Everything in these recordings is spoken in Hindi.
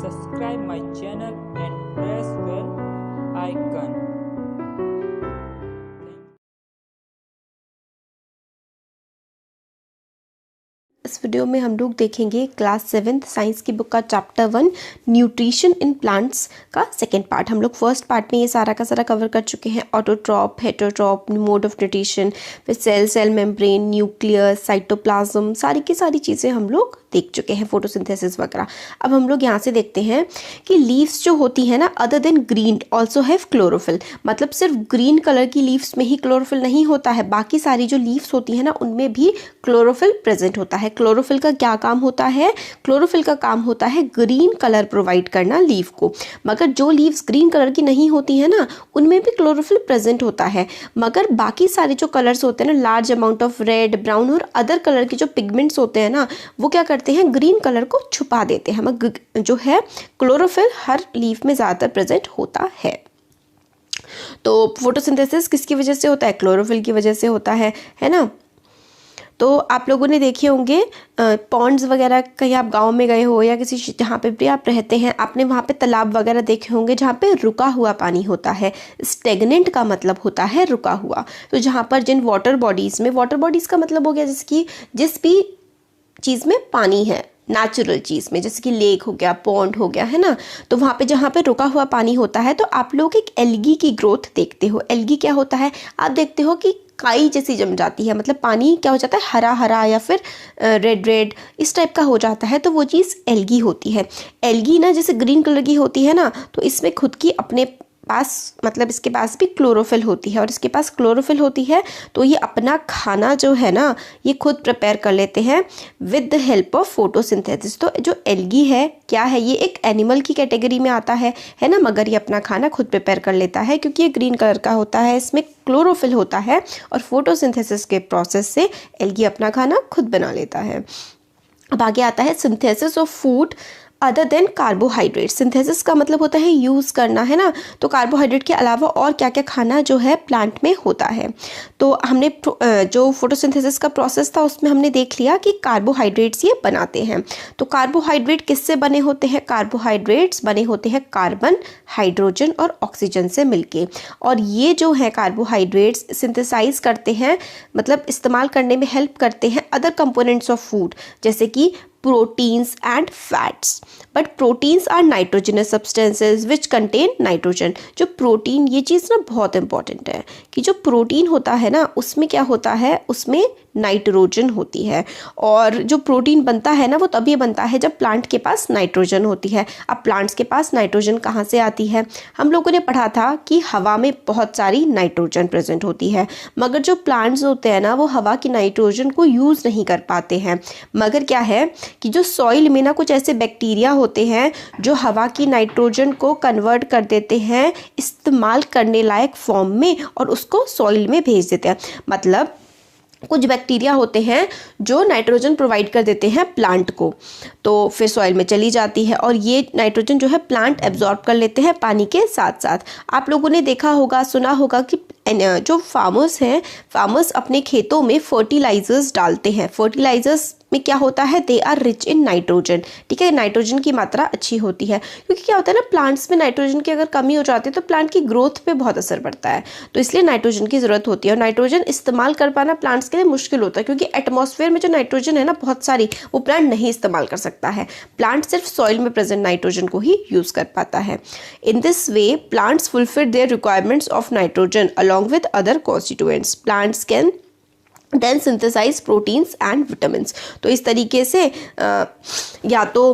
subscribe my channel and press bell icon. इस वीडियो में हम लोग देखेंगे क्लास 7th साइंस की बुक का चैप्टर 1 न्यूट्रिशन इन प्लांट्स का सेकेंड पार्ट। हम लोग फर्स्ट पार्ट में ये सारा का सारा कवर कर चुके हैं, ऑटोट्रॉप, हेटरोट्रॉप, मोड ऑफ न्यूट्रिशन, फिर सेल मेम्ब्रेन, न्यूक्लियस, साइटोप्लाज्म, सारी की सारी चीज़ें हम लोग देख चुके हैं, फोटोसिंथेसिस वगैरह। अब हम लोग यहाँ से देखते हैं कि लीव्स जो होती है ना, other than green also have chlorophyll. मतलब सिर्फ ग्रीन कलर की लीव्स में ही क्लोरोफिल नहीं होता है, बाकी सारी जो लीव्स होती है ना उनमें भी क्लोरोफिल प्रेजेंट होता है। क्लोरोफिल का क्या काम होता है? क्लोरोफिल का काम होता है ग्रीन कलर प्रोवाइड करना लीव को। मगर जो लीव्स ग्रीन कलर की नहीं होती है ना, उनमें भी क्लोरोफिल प्रेजेंट होता है। मगर बाकी सारे जो कलर्स होते हैं ना, large amount of red, brown और अदर कलर के जो पिगमेंट्स होते हैं ना, वो क्या करते हैं? ग्रीन कलर को छुपा देते हैं। मगर जो है क्लोरोफिल हर लीफ में ज़्यादातर प्रेजेंट होता है। तो फोटोसिंथेसिस किसकी वजह से होता है? क्लोरोफिल की वजह से होता है ना। तो आप लोगों ने देखे होंगे पॉन्ड्स वगैरह, कहीं आप गांव में गए हो या किसी जहाँ पे भी आप रहते हैं, आपने वहाँ पे तालाब वगैरह देखे होंगे जहाँ पे रुका हुआ पानी होता है। स्टेगनेंट का मतलब होता है रुका हुआ। तो जहाँ पर जिन वाटर बॉडीज़ का मतलब हो गया जैसे कि जिस भी चीज़ में पानी है, नेचुरल चीज़ में, जैसे कि लेक हो गया, पॉन्ड हो गया, है ना। तो वहाँ पे जहाँ पे रुका हुआ पानी होता है तो आप लोग एक एल्गी की ग्रोथ देखते हो। एल्गी क्या होता है? आप देखते हो कि काई जैसी जम जाती है, मतलब पानी क्या हो जाता है? हरा हरा या फिर रेड इस टाइप का हो जाता है, तो वो चीज़ एल्गी होती है। एल्गी ना जैसे ग्रीन कलर की होती है ना, तो इसमें खुद की अपने पास, मतलब इसके पास भी क्लोरोफिल होती है, और इसके पास क्लोरोफिल होती है तो ये अपना खाना जो है ना, ये खुद प्रिपेयर कर लेते हैं with the help of photosynthesis. तो जो एल्गी है क्या है? ये एक एनिमल की कैटेगरी में आता है ना, मगर ये अपना खाना खुद प्रिपेयर कर लेता है क्योंकि ये ग्रीन कलर का होता है, इसमें क्लोरोफिल होता है, और फोटोसिंथेसिस के प्रोसेस से एल्गी अपना खाना खुद बना लेता है। अब आगे आता है synthesis of food other than carbohydrate. Synthesis का मतलब होता है यूज़ करना, है ना। तो कार्बोहाइड्रेट के अलावा और क्या क्या खाना जो है प्लांट में होता है। तो हमने जो फोटोसिंथेसिस का प्रोसेस था उसमें हमने देख लिया कि कार्बोहाइड्रेट्स ये बनाते हैं। तो कार्बोहाइड्रेट किससे बने होते हैं? कार्बोहाइड्रेट्स बने होते हैं कार्बन, हाइड्रोजन और ऑक्सीजन से मिलके। और ये जो है कार्बोहाइड्रेट्स सिंथेसाइज करते हैं, मतलब इस्तेमाल करने में हेल्प करते हैं अदर कंपोनेंट्स ऑफ फूड, जैसे कि proteins and fats. But proteins are nitrogenous substances which contain nitrogen. जो प्रोटीन, ये चीज़ ना बहुत इंपॉर्टेंट है कि जो प्रोटीन होता है ना उसमें क्या होता है? उसमें नाइट्रोजन होती है। और जो प्रोटीन बनता है ना वो तभी बनता है जब प्लांट के पास नाइट्रोजन होती है। अब प्लांट्स के पास नाइट्रोजन कहाँ से आती है? हम लोगों ने पढ़ा था कि हवा में बहुत सारी नाइट्रोजन प्रेजेंट होती है, मगर जो प्लांट्स होते हैं ना वो हवा की नाइट्रोजन को यूज़ नहीं कर पाते हैं। मगर क्या है कि जो सॉइल में ना कुछ ऐसे बैक्टीरिया होते हैं जो हवा की नाइट्रोजन को कन्वर्ट कर देते हैं इस्तेमाल करने लायक फॉर्म में, और उसको सॉइल में भेज देते हैं। मतलब कुछ बैक्टीरिया होते हैं जो नाइट्रोजन प्रोवाइड कर देते हैं प्लांट को, तो फिर सॉइल में चली जाती है, और ये नाइट्रोजन जो है प्लांट एब्जॉर्ब कर लेते हैं पानी के साथ साथ। आप लोगों ने देखा होगा, सुना होगा कि जो फार्मर्स हैं, फार्मर्स अपने खेतों में फर्टिलाइजर्स डालते हैं। फर्टिलाइजर्स में क्या होता है? They are rich in nitrogen. ठीक है, नाइट्रोजन की मात्रा अच्छी होती है, क्योंकि क्या होता है ना, प्लांट्स में नाइट्रोजन की अगर कमी हो जाती है तो प्लांट की ग्रोथ पे बहुत असर पड़ता है, तो इसलिए नाइट्रोजन की ज़रूरत होती है। और नाइट्रोजन इस्तेमाल कर पाना प्लांट्स के लिए मुश्किल होता है, क्योंकि एटमॉस्फेयर में जो नाइट्रोजन है ना बहुत सारी, वो प्लांट नहीं इस्तेमाल कर सकता है। प्लांट सिर्फ सॉइल में प्रेजेंट नाइट्रोजन को ही यूज़ कर पाता है। In this way plants fulfil their requirements of nitrogen along with other constituents. Plants can then synthesise proteins and vitamins. तो इस तरीके से या तो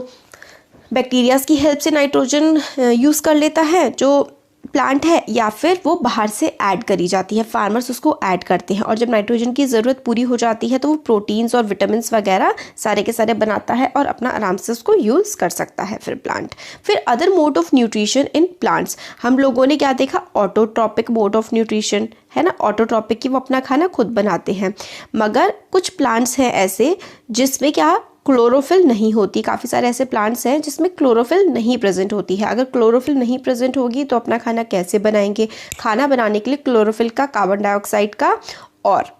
बैक्टीरियाज की हेल्प से नाइट्रोजन यूज़ कर लेता है जो प्लांट है, या फिर वो बाहर से ऐड करी जाती है, फार्मर्स उसको ऐड करते हैं, और जब नाइट्रोजन की ज़रूरत पूरी हो जाती है तो वो प्रोटीन्स और विटामिन्स वगैरह सारे के सारे बनाता है और अपना आराम से उसको यूज़ कर सकता है फिर प्लांट। फिर other mode of nutrition in plants, हम लोगों ने क्या देखा? ऑटोट्रॉपिक मोड ऑफ न्यूट्रिशन, है ना। ऑटोट्रॉपिक की वो अपना खाना खुद बनाते हैं, मगर कुछ प्लांट्स हैं ऐसे जिसमें क्या क्लोरोफिल नहीं होती। काफ़ी सारे ऐसे प्लांट्स हैं जिसमें क्लोरोफिल नहीं प्रेजेंट होती है। अगर क्लोरोफिल नहीं प्रेजेंट होगी तो अपना खाना कैसे बनाएंगे? खाना बनाने के लिए क्लोरोफिल का, कार्बन डाइऑक्साइड का और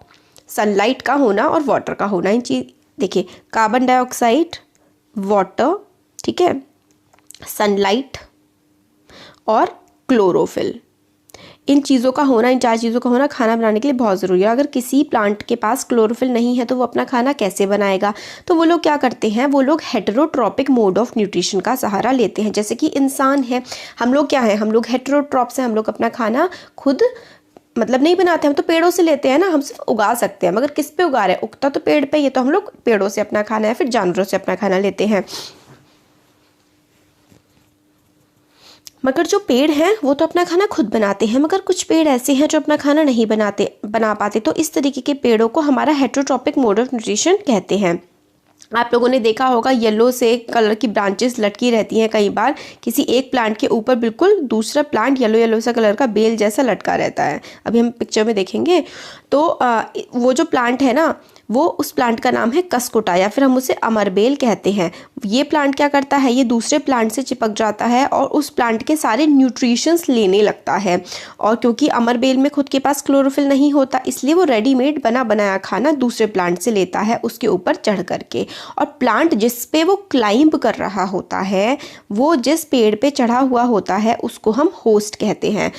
सनलाइट का होना और वाटर का होना, इन चीज़ देखिए, कार्बन डाइऑक्साइड, वाटर, ठीक है, सनलाइट और क्लोरोफिल। इन चीज़ों का होना, इन 4 चीज़ों का होना खाना बनाने के लिए बहुत ज़रूरी है। अगर किसी प्लांट के पास क्लोरोफिल नहीं है तो वो अपना खाना कैसे बनाएगा? तो वो लोग क्या करते हैं, वो लोग हेटेरोट्रॉपिक मोड ऑफ न्यूट्रिशन का सहारा लेते हैं। जैसे कि इंसान है, हम लोग क्या है, हम लोग हेटेरोट्रॉप्स हैं, हम लोग अपना खाना खुद मतलब नहीं बनाते, हम तो पेड़ों से लेते हैं ना, हम सिर्फ उगा सकते हैं। मगर किस पे उगा रहे हैं? उगता तो पेड़ पे, ये तो हम लोग पेड़ों से अपना खाना है, फिर जानवरों से अपना खाना लेते हैं। मगर जो पेड़ हैं वो तो अपना खाना खुद बनाते हैं, मगर कुछ पेड़ ऐसे हैं जो अपना खाना नहीं बना पाते। तो इस तरीके के पेड़ों को हमारा हेटेरोट्रॉपिक मोड ऑफ न्यूट्रिशन कहते हैं। आप लोगों ने देखा होगा येलो से कलर की ब्रांचेस लटकी रहती हैं कई बार, किसी एक प्लांट के ऊपर बिल्कुल दूसरा प्लांट येलो सा कलर का बेल जैसा लटका रहता है। अभी हम पिक्चर में देखेंगे तो वो जो प्लांट है ना, वो उस प्लांट का नाम है कसकोटा, या फिर हम उसे अमरबेल कहते हैं। ये प्लांट क्या करता है, ये दूसरे प्लांट से चिपक जाता है और उस प्लांट के सारे न्यूट्रिशंस लेने लगता है। और क्योंकि अमरबेल में खुद के पास क्लोरोफिल नहीं होता, इसलिए वो रेडीमेड बना बनाया खाना दूसरे प्लांट से लेता है उसके ऊपर चढ़ करके। और प्लांट जिस पे वो क्लाइंब कर रहा होता है, वो जिस पेड़ पे चढ़ा हुआ होता है, उसको हम होस्ट कहते हैं।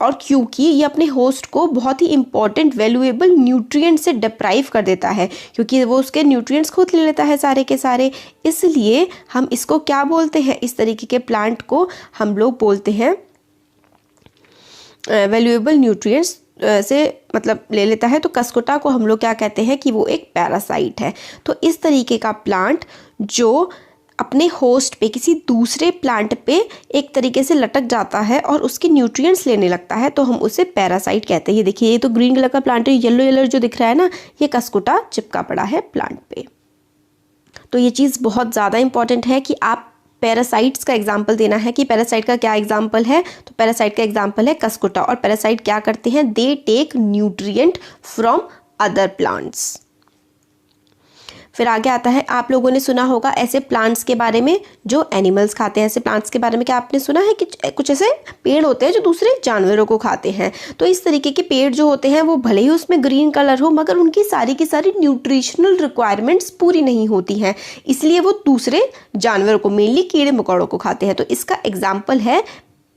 और क्योंकि ये अपने होस्ट को बहुत ही इंपॉर्टेंट वैल्यूएबल न्यूट्रिएंट से डिप्राइव कर देता है, क्योंकि वो उसके न्यूट्रिएंट्स खुद ले लेता है सारे के सारे, इसलिए हम इसको क्या बोलते हैं, इस तरीके के प्लांट को हम लोग बोलते हैं वैल्यूएबल न्यूट्रिएंट्स से मतलब ले लेता है। तो कसकोटा को हम लोग क्या कहते हैं कि वो एक पैरासाइट है। तो इस तरीके का प्लांट जो अपने होस्ट पे, किसी दूसरे प्लांट पे एक तरीके से लटक जाता है और उसके न्यूट्रिएंट्स लेने लगता है, तो हम उसे पैरासाइट कहते हैं। ये देखिए, ये तो ग्रीन कलर का प्लांट है, येलो जो दिख रहा है ना, ये कसकोटा चिपका पड़ा है प्लांट पे। तो ये चीज़ बहुत ज़्यादा इंपॉर्टेंट है कि आप पैरासाइट्स का एग्जाम्पल देना है कि पैरासाइट का क्या एग्जाम्पल है। तो पैरासाइट का एग्जाम्पल है कसकोटा। और पैरासाइट क्या करते हैं, they take nutrient from other plants. फिर आगे आता है, आप लोगों ने सुना होगा ऐसे प्लांट्स के बारे में जो एनिमल्स खाते हैं। ऐसे प्लांट्स के बारे में क्या आपने सुना है कि कुछ ऐसे पेड़ होते हैं जो दूसरे जानवरों को खाते हैं। तो इस तरीके के पेड़ जो होते हैं वो भले ही उसमें ग्रीन कलर हो, मगर उनकी सारी की सारी न्यूट्रिशनल रिक्वायरमेंट्स पूरी नहीं होती हैं, इसलिए वो दूसरे जानवरों को, मेनली कीड़े मकोड़ों को खाते हैं। तो इसका एग्जाम्पल है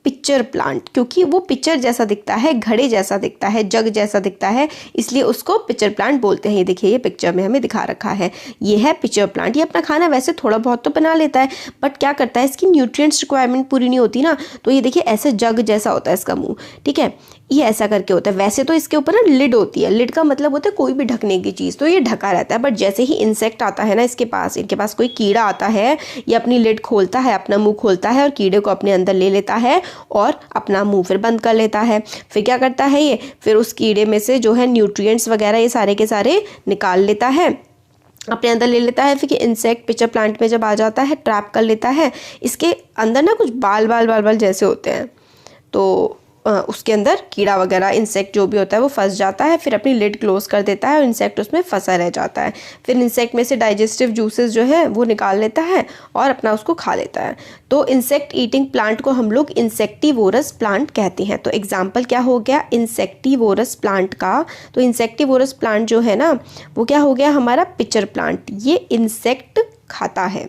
पिक्चर प्लांट, क्योंकि वो पिक्चर जैसा दिखता है, घड़े जैसा दिखता है, जग जैसा दिखता है, इसलिए उसको पिक्चर प्लांट बोलते हैं। ये देखिए, ये पिक्चर में हमें दिखा रखा है, ये है पिक्चर प्लांट। ये अपना खाना वैसे थोड़ा बहुत तो बना लेता है, बट क्या करता है, इसकी न्यूट्रिएंट्स रिक्वायरमेंट पूरी नहीं होती ना। तो ये देखिए, ऐसे जग जैसा होता है इसका मुंह, ठीक है, ये ऐसा करके होता है। वैसे तो इसके ऊपर ना लिड होती है, लिड का मतलब होता है कोई भी ढकने की चीज़, तो ये ढका रहता है। बट जैसे ही इंसेक्ट आता है ना इसके पास कोई कीड़ा आता है, ये अपनी लिड खोलता है, अपना मुंह खोलता है और कीड़े को अपने अंदर ले लेता है और अपना मुंह फिर बंद कर लेता है। फिर क्या करता है ये, फिर उस कीड़े में से जो है न्यूट्रिएंट्स वगैरह ये सारे के सारे निकाल लेता है, अपने अंदर ले लेता है। फिर इंसेक्ट पिक्चर प्लांट में जब आ जाता है, ट्रैप कर लेता है। इसके अंदर ना कुछ बाल जैसे होते हैं, तो उसके अंदर कीड़ा वगैरह, इंसेक्ट जो भी होता है वो फंस जाता है, फिर अपनी लिड क्लोज कर देता है और इंसेक्ट उसमें फंसा रह जाता है। फिर इंसेक्ट में से डाइजेस्टिव जूसेस जो है वो निकाल लेता है और अपना उसको खा लेता है। तो इंसेक्ट ईटिंग प्लांट को हम लोग इंसेक्टिवोरस प्लांट कहते हैं। तो एग्जाम्पल क्या हो गया इंसेक्टिवोरस प्लांट का, तो इंसेक्टिवोरस प्लांट जो है ना वो क्या हो गया हमारा पिक्चर प्लांट, ये इंसेक्ट खाता है,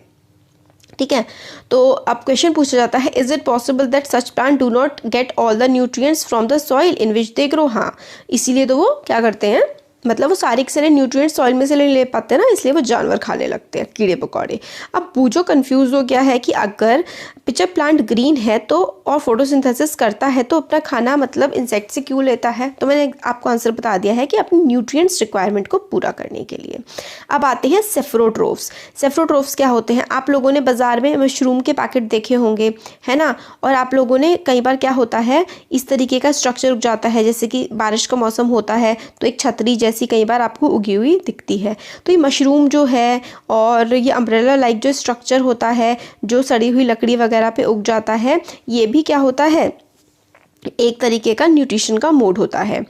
ठीक है। तो अब क्वेश्चन पूछा जाता है, is it possible that such plant do not get all the nutrients from the soil in which they grow. हाँ, इसीलिए तो वो क्या करते हैं, मतलब वो सारे के सारे न्यूट्रिएंट्स सॉइल में से नहीं ले पाते ना, इसलिए वो जानवर खाने लगते हैं, कीड़े पकौड़े। अब बूझो कंफ्यूज हो गया है कि अगर पिक्चर प्लांट ग्रीन है तो और फोटोसिंथेसिस करता है तो अपना खाना मतलब इंसेक्ट से क्यों लेता है। तो मैंने आपको आंसर बता दिया है कि अपनी न्यूट्रिएंट्स रिक्वायरमेंट को पूरा करने के लिए। अब आते हैं सेफ्रोट्रोफ्स। सेफ्रोट्रोफ्स क्या होते हैं, आप लोगों ने बाजार में मशरूम के पैकेट देखे होंगे, है ना। और आप लोगों ने कई बार क्या होता है, इस तरीके का स्ट्रक्चर उग जाता है, जैसे कि बारिश का मौसम होता है तो एक छतरी जैसी कई बार आपको उगी हुई दिखती है। तो ये मशरूम जो है और ये अम्ब्रेला लाइक जो स्ट्रक्चर होता है जो सड़ी हुई लकड़ी वगैरह पे उग जाता है, ये भी क्या होता है, एक तरीके का न्यूट्रिशन का मोड होता है।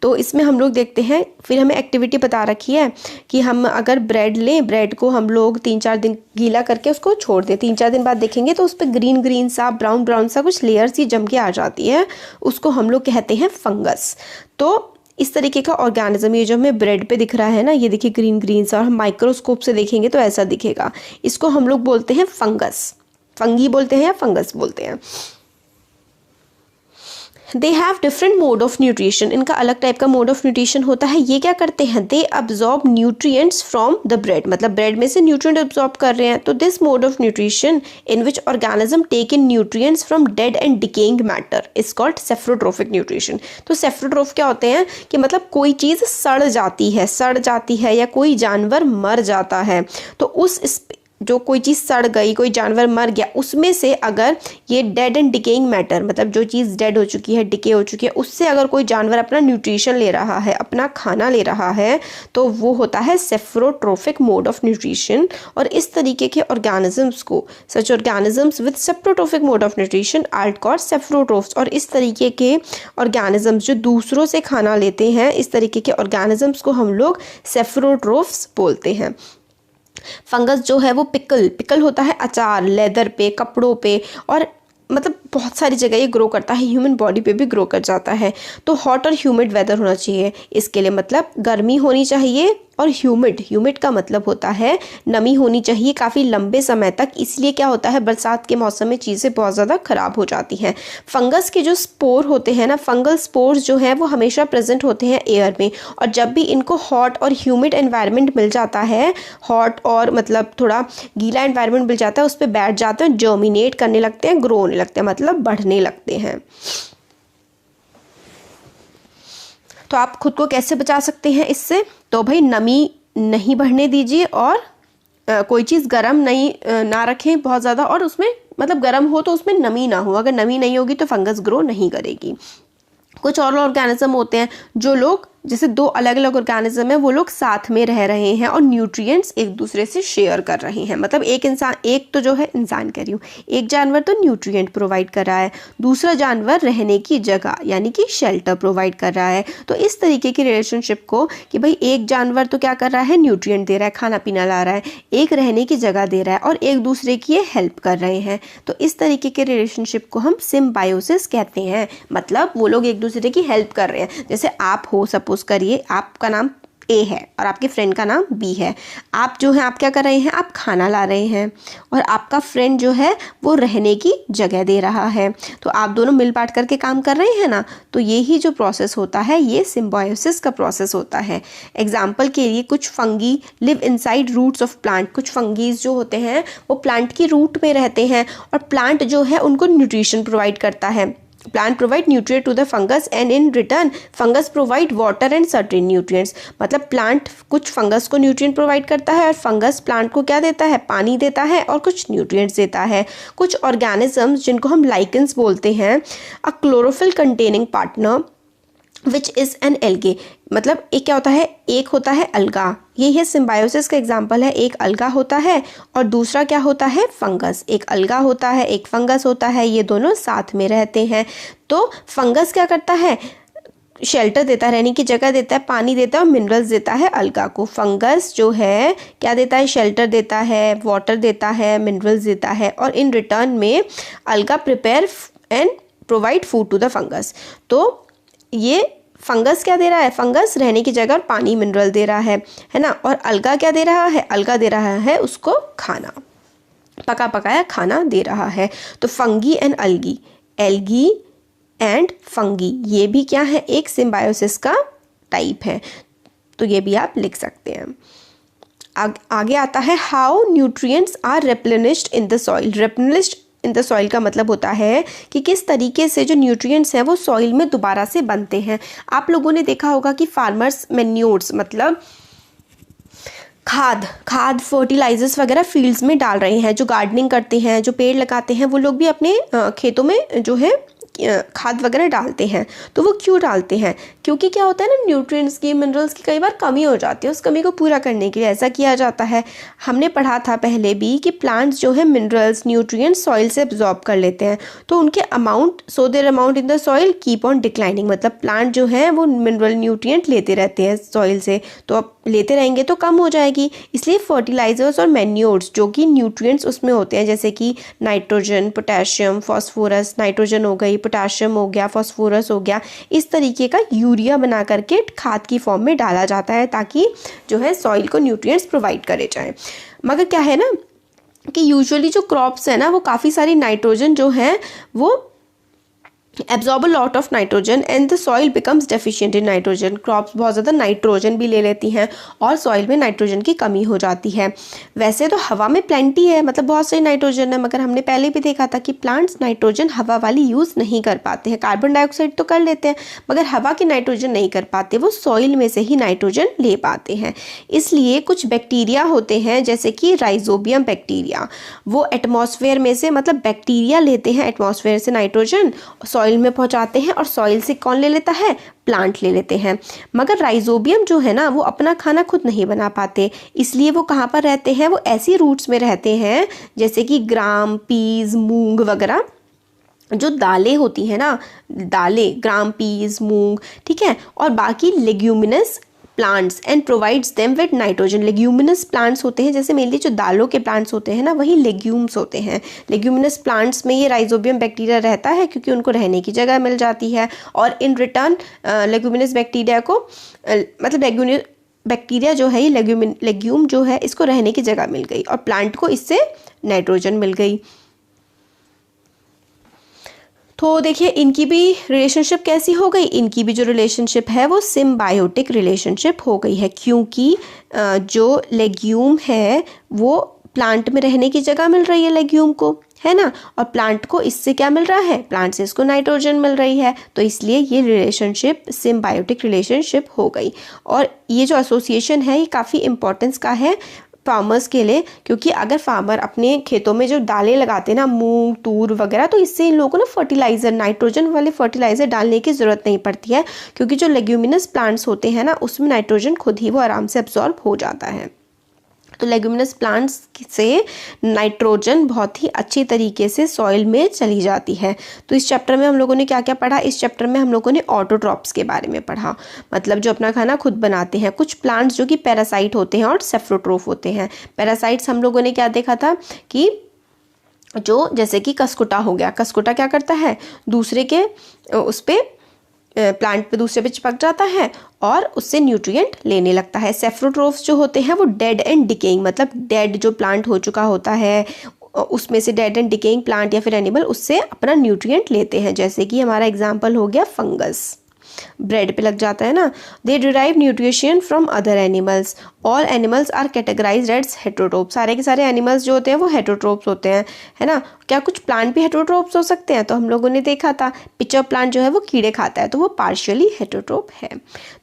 तो इसमें हम लोग देखते हैं, फिर हमें एक्टिविटी बता रखी है कि हम अगर ब्रेड लें, ब्रेड को हम लोग 3-4 दिन गीला करके उसको छोड़ दें, 3-4 दिन बाद देखेंगे तो उस पर ग्रीन ग्रीन सा ब्राउन सा कुछ लेयर्स ही जम के आ जाती है, उसको हम लोग कहते हैं फंगस। तो इस तरीके का ऑर्गेनिज्म ये जो हमें ब्रेड पे दिख रहा है ना, ये देखिए ग्रीन ग्रीन सा, और हम माइक्रोस्कोप से देखेंगे तो ऐसा दिखेगा, इसको हम लोग बोलते हैं फंगस। फंगी बोलते हैं या फंगस बोलते हैं। They have different mode of nutrition, इनका अलग टाइप का मोड ऑफ न्यूट्रिशन होता है। ये क्या करते हैं, they absorb nutrients from the bread, मतलब ब्रेड में से न्यूट्रिएंट अब्जॉर्ब कर रहे हैं। तो this mode of nutrition in which organism take in nutrients from dead and decaying matter is called saprotrophic nutrition. तो सेफ्रोट्रोफ क्या होते हैं कि मतलब कोई चीज़ सड़ जाती है या कोई जानवर मर जाता है, तो उस जो कोई चीज़ सड़ गई, कोई जानवर मर गया, उसमें से अगर ये डेड एंड डिकेइंग मैटर, मतलब जो चीज़ डेड हो चुकी है, डिके हो चुकी है, उससे अगर कोई जानवर अपना न्यूट्रिशन ले रहा है, अपना खाना ले रहा है, तो वो होता है सेफ्रोट्रोफिक मोड ऑफ न्यूट्रिशन। और इस तरीके के ऑर्गेनिजम्स को, such organisms with saprotrophic mode of nutrition are called saprotrophs. और इस तरीके के ऑर्गेनिजम्स जो दूसरों से खाना लेते हैं, इस तरीके के ऑर्गेनिजम्स को हम लोग सेफ्रोट्रोफ्स बोलते हैं। फंगस जो है वो पिकल होता है अचार, लेदर पे, कपड़ों पे, और मतलब बहुत सारी जगह ये ग्रो करता है, ह्यूमन बॉडी पे भी ग्रो कर जाता है। तो हॉट और ह्यूमिड वेदर होना चाहिए इसके लिए, मतलब गर्मी होनी चाहिए, और ह्यूमिड का मतलब होता है नमी होनी चाहिए काफ़ी लंबे समय तक। इसलिए क्या होता है, बरसात के मौसम में चीज़ें बहुत ज़्यादा ख़राब हो जाती हैं। फंगस के जो स्पोर होते हैं ना, फंगल स्पोर्स जो हैं वो हमेशा प्रेजेंट होते हैं एयर में, और जब भी इनको हॉट और ह्यूमिड एनवायरनमेंट मिल जाता है, हॉट और मतलब थोड़ा गीला एनवायरनमेंट मिल जाता है, उस पर बैठ जाते हैं, जर्मिनेट करने लगते हैं, ग्रो होने लगते हैं, मतलब बढ़ने लगते हैं। तो आप खुद को कैसे बचा सकते हैं इससे, तो भाई नमी नहीं बढ़ने दीजिए, और कोई चीज़ गर्म नहीं ना रखें बहुत ज़्यादा, और उसमें मतलब गर्म हो तो उसमें नमी ना हो, अगर नमी नहीं होगी तो फंगस ग्रो नहीं करेगी। कुछ और ऑर्गेनिज्म होते हैं जो लोग, जैसे दो अलग अलग ऑर्गेनिज्म है, वो लोग साथ में रह रहे हैं और न्यूट्रिएंट्स एक दूसरे से शेयर कर रहे हैं। मतलब एक तो जो है इंसान कह रही हूँ, एक जानवर तो न्यूट्रिएंट प्रोवाइड कर रहा है, दूसरा जानवर रहने की जगह यानी कि शेल्टर प्रोवाइड कर रहा है। तो इस तरीके की रिलेशनशिप को कि भाई एक जानवर तो क्या कर रहा है, न्यूट्रिएंट दे रहा है, खाना पीना ला रहा है, एक रहने की जगह दे रहा है, और एक दूसरे की ये हेल्प कर रहे हैं। तो इस तरीके के रिलेशनशिप को हम सिम्बायोसिस कहते हैं। मतलब वो लोग एक दूसरे की हेल्प कर रहे हैं। जैसे आप हो, सपोज करिए आपका नाम ए है और आपके फ्रेंड का नाम बी है। आप जो है, आप क्या कर रहे हैं, आप खाना ला रहे हैं, और आपका फ्रेंड जो है वो रहने की जगह दे रहा है। तो आप दोनों मिल बांट करके काम कर रहे हैं ना। तो यही जो प्रोसेस होता है, ये सिम्बायोसिस का प्रोसेस होता है। एग्जाम्पल के लिए, कुछ fungi live inside roots of plant. कुछ फंगीज जो होते हैं वो प्लांट की रूट में रहते हैं, और प्लांट जो है उनको न्यूट्रिशन प्रोवाइड करता है। Plant provide nutrient to the fungus and in return fungus provide water and certain nutrients। मतलब प्लांट कुछ फंगस को न्यूट्रिएंट प्रोवाइड करता है, और फंगस प्लांट को क्या देता है, पानी देता है और कुछ न्यूट्रिएंट्स देता है। कुछ ऑर्गेनिजम्स जिनको हम लाइकेंस बोलते हैं, अ chlorophyll containing partner which is an algae. मतलब एक क्या होता है, एक होता है अलगा, ये है सिम्बायोसिस का एग्जाम्पल है। एक अलगा होता है और दूसरा क्या होता है, फंगस। एक अलगा होता है, एक फंगस होता है, ये दोनों साथ में रहते हैं। तो फंगस क्या करता है, शेल्टर देता है, रहने की जगह देता है, पानी देता है और मिनरल्स देता है अलगा को। फंगस जो है क्या देता है, शेल्टर देता है, वाटर देता है, मिनरल्स देता है, और इन रिटर्न में alga prepare and provide food to the fungus. तो ये फंगस क्या दे रहा है, फंगस रहने की जगह पानी मिनरल दे रहा है ना। और अलगा क्या दे रहा है, अलगा दे रहा है उसको खाना, पका पकाया खाना दे रहा है। तो fungi and algae, algae and fungi, ये भी क्या है, एक सिम्बायोसिस का टाइप है। तो ये भी आप लिख सकते हैं। आगे आता है how nutrients are replenished in the soil. Replenished in the soil का मतलब होता है कि किस तरीके से जो न्यूट्रिएंट्स हैं वो सॉइल में दोबारा से बनते हैं। आप लोगों ने देखा होगा कि फार्मर्स मैन्योर्स, मतलब खाद फर्टिलाइजर्स वगैरह फील्ड्स में डाल रहे हैं। जो गार्डनिंग करते हैं, जो पेड़ लगाते हैं, वो लोग भी अपने खेतों में जो है खाद वगैरह डालते हैं। तो वो क्यों डालते हैं, क्योंकि क्या होता है ना, न्यूट्रिएंट्स की, मिनरल्स की कई बार कमी हो जाती है। उस कमी को पूरा करने के लिए ऐसा किया जाता है। हमने पढ़ा था पहले भी कि प्लांट्स जो है मिनरल्स, न्यूट्रिएंट्स सॉइल से एब्जॉर्ब कर लेते हैं, तो उनके amount, so their amount in the soil keep on declining. मतलब प्लांट जो है वो मिनरल न्यूट्रिएंट लेते रहते हैं सॉइल से, तो अब लेते रहेंगे तो कम हो जाएगी। इसलिए फर्टिलाइजर्स और मैन्योर्स जो कि न्यूट्रिएंट्स उसमें होते हैं, जैसे कि नाइट्रोजन, पोटेशियम, फॉस्फोरस, नाइट्रोजन हो गई, पोटेशियम हो गया, फॉस्फोरस हो गया, इस तरीके का यूरिया बना करके खाद की फॉर्म में डाला जाता है, ताकि जो है सॉइल को न्यूट्रिएंट्स प्रोवाइड करे जाएं। मगर क्या है ना, कि यूजुअली जो क्रॉप्स है ना वो काफ़ी सारी नाइट्रोजन जो है वो absorb a lot of nitrogen and the soil becomes deficient in nitrogen. Crops बहुत ज़्यादा नाइट्रोजन भी ले लेती हैं और सॉइल में नाइट्रोजन की कमी हो जाती है। वैसे तो हवा में प्लेंटी है, मतलब बहुत सारी नाइट्रोजन है, मगर हमने पहले भी देखा था कि प्लांट्स नाइट्रोजन हवा वाली यूज़ नहीं कर पाते हैं। कार्बन डाइऑक्साइड तो कर लेते हैं मगर हवा की नाइट्रोजन नहीं कर पाते, वो सॉइल में से ही नाइट्रोजन ले पाते हैं। इसलिए कुछ बैक्टीरिया होते हैं जैसे कि राइजोबियम बैक्टीरिया, वो एटमॉस्फेयर में से, मतलब बैक्टीरिया लेते हैं एटमॉस्फेयर से नाइट्रोजन, सॉइल में पहुंचाते हैं और सॉइल से कौन ले लेता है, प्लांट ले लेते हैं। मगर राइजोबियम जो है ना वो अपना खाना खुद नहीं बना पाते, इसलिए वो कहाँ पर रहते हैं, वो ऐसी रूट्स में रहते हैं जैसे कि ग्राम, पीज, मूंग वगैरह, जो दालें होती हैं ना, दालें, ग्राम, पीज, मूंग, ठीक है, और बाकी leguminous plants and provides them with nitrogen. Leguminous plants होते हैं, जैसे मेनली जो दालों के प्लांट्स होते हैं ना वही लेग्यूम्स होते हैं। लेग्यूमिनस प्लांट्स में ये राइजोबियम बैक्टीरिया रहता है क्योंकि उनको रहने की जगह मिल जाती है, और इन रिटर्न लेग्यूमिनस बैक्टीरिया को मतलब बैक्टीरिया जो है ये लेग्यूम जो है इसको रहने की जगह मिल गई और प्लांट को इससे नाइट्रोजन मिल गई। तो देखिए इनकी भी रिलेशनशिप कैसी हो गई, इनकी भी जो रिलेशनशिप है वो सिम्बायोटिक रिलेशनशिप हो गई है, क्योंकि जो लेग्यूम है वो प्लांट में रहने की जगह मिल रही है लेग्यूम को, है ना, और प्लांट को इससे क्या मिल रहा है, प्लांट से इसको नाइट्रोजन मिल रही है, तो इसलिए ये रिलेशनशिप सिम्बायोटिक रिलेशनशिप हो गई। और ये जो एसोसिएशन है ये काफ़ी इम्पोर्टेंस का है फार्मर्स के लिए, क्योंकि अगर फार्मर अपने खेतों में जो दालें लगाते हैं ना, मूंग, तूर वगैरह, तो इससे इन लोगों को ना फर्टिलाइज़र, नाइट्रोजन वाले फर्टिलाइज़र डालने की ज़रूरत नहीं पड़ती है, क्योंकि जो लेग्यूमिनस प्लांट्स होते हैं ना उसमें नाइट्रोजन खुद ही वो आराम से एब्जॉर्ब हो जाता है। तो लेग्यूमिनस प्लांट्स से नाइट्रोजन बहुत ही अच्छी तरीके से सॉइल में चली जाती है। तो इस चैप्टर में हम लोगों ने क्या क्या पढ़ा, इस चैप्टर में हम लोगों ने ऑटोट्रॉप्स के बारे में पढ़ा, मतलब जो अपना खाना खुद बनाते हैं। कुछ प्लांट्स जो कि पैरासाइट होते हैं और सेफ्रोट्रोफ होते हैं। पैरासाइट्स हम लोगों ने क्या देखा था कि जो जैसे कि कसकुटा हो गया, कसकुटा क्या करता है, दूसरे के उस पर प्लांट पे दूसरे पे चिपक जाता है और उससे न्यूट्रिएंट लेने लगता है। सेफ्रोट्रोफ्स जो होते हैं वो डेड एंड डिकेइंग, मतलब डेड जो प्लांट हो चुका होता है उसमें से डेड एंड डिकेइंग प्लांट या फिर एनिमल उससे अपना न्यूट्रिएंट लेते हैं, जैसे कि हमारा एग्जांपल हो गया फंगस, ब्रेड पे लग जाता है ना। They derive nutrition from other animals. All animals are categorised as heterotrophs. सारे के सारे एनिमल्स जो होते हैं वो हेटेरोट्रोप्स होते हैं, है ना। क्या कुछ प्लांट भी हेटेरोट्रोप्स हो सकते हैं, तो हम लोगों ने देखा था पिचर प्लांट जो है वो कीड़े खाता है, तो वो पार्शियली हेटेरोट्रोप है।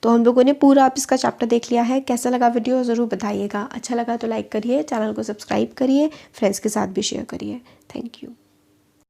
तो हम लोगों ने पूरा आप इसका चैप्टर देख लिया है। कैसा लगा वीडियो ज़रूर बताइएगा, अच्छा लगा तो लाइक करिए, चैनल को सब्सक्राइब करिए, फ्रेंड्स के साथ भी शेयर करिए। Thank you.